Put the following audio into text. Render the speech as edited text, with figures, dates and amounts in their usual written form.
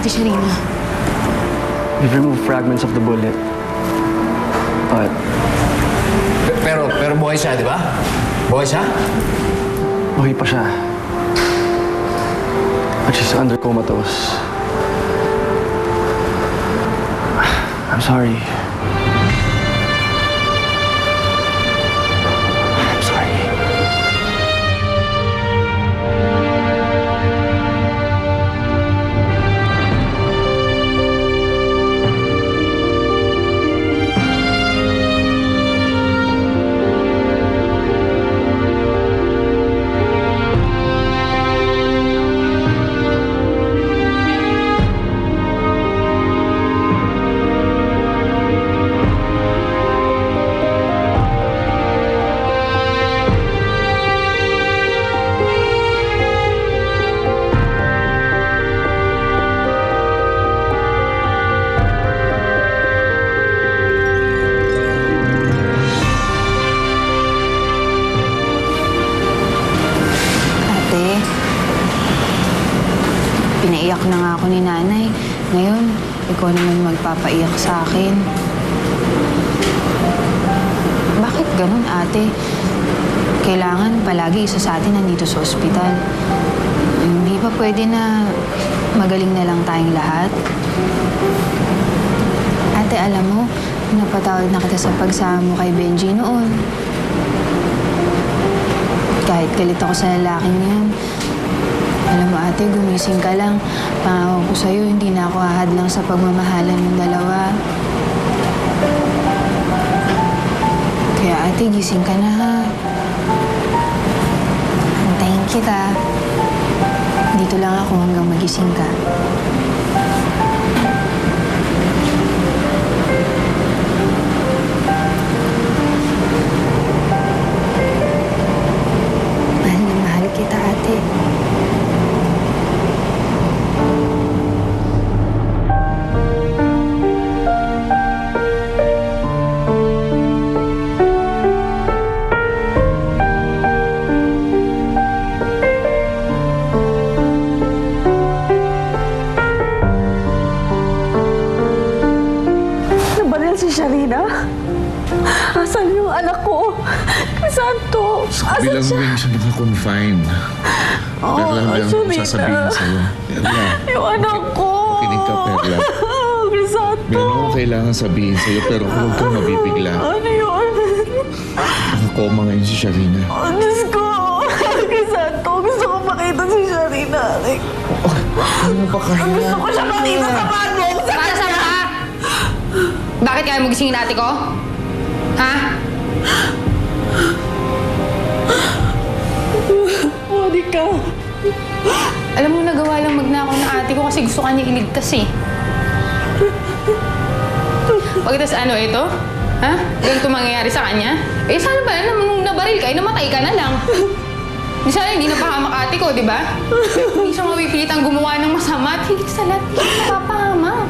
Ate Sharina. We've removed fragments of the bullet. But Pero buhay siya, di ba? Buhay siya? okay pa siya. But she's under comatose. I'm sorry. I'm sorry. Ate, pinaiyak na nga ako ni nanay. Ngayon, ikaw naman magpapaiyak sa akin. Bakit ganun, ate? Kailangan palagi isa sa atin nandito sa ospital. Hindi ba pwede na magaling na lang tayong lahat? Ate, alam mo, napatawad na kita sa pagsama mo kay Benji noon. Kahit galit ako sa lalaking yan. Alam mo, ate, gumising ka lang. Pangako ko sa'yo, hindi na ako hahadlang sa pagmamahalan ng dalawa. Kaya ate, gising ka na ha. Antayin kita. Dito lang ako hanggang magising ka. Mahal na mahal kita, ate. Nabaril si Sharina? Asan yung anak ko? Saan to? Sabi lang mo yung siya naka-confine. Perla, hindi lang ako sasabihin sa'yo. Perla, Yung anak ko! kinig ka, Perla. Crisanto! Meron akong kailangan sabihin sa'yo pero huwag kang mabibigla. Ano yun? Nakakoma ngayon si Sharina. Oh, Diyos ko! Crisanto, gusto ko makita si Sharina. Ano ba kaya? Gusto ko siya makita sa bago! Para saan ka? Bakit kaya mo gisingin ate ko? Ha? Monica! Alam mo, nagawa lang magnakaw ng ate ko kasi gusto ka niya iligtas eh. Pagkatapos ano ito? Ha? Ganito mangyayari sa kanya? Eh, sana ba nung nabaril ka, namatay ka na lang. Di sana hindi napahamak ate ko, di ba? Hindi siya mapipilitang gumawa ng masama at higit sa lahat, hindi siya napapahamak.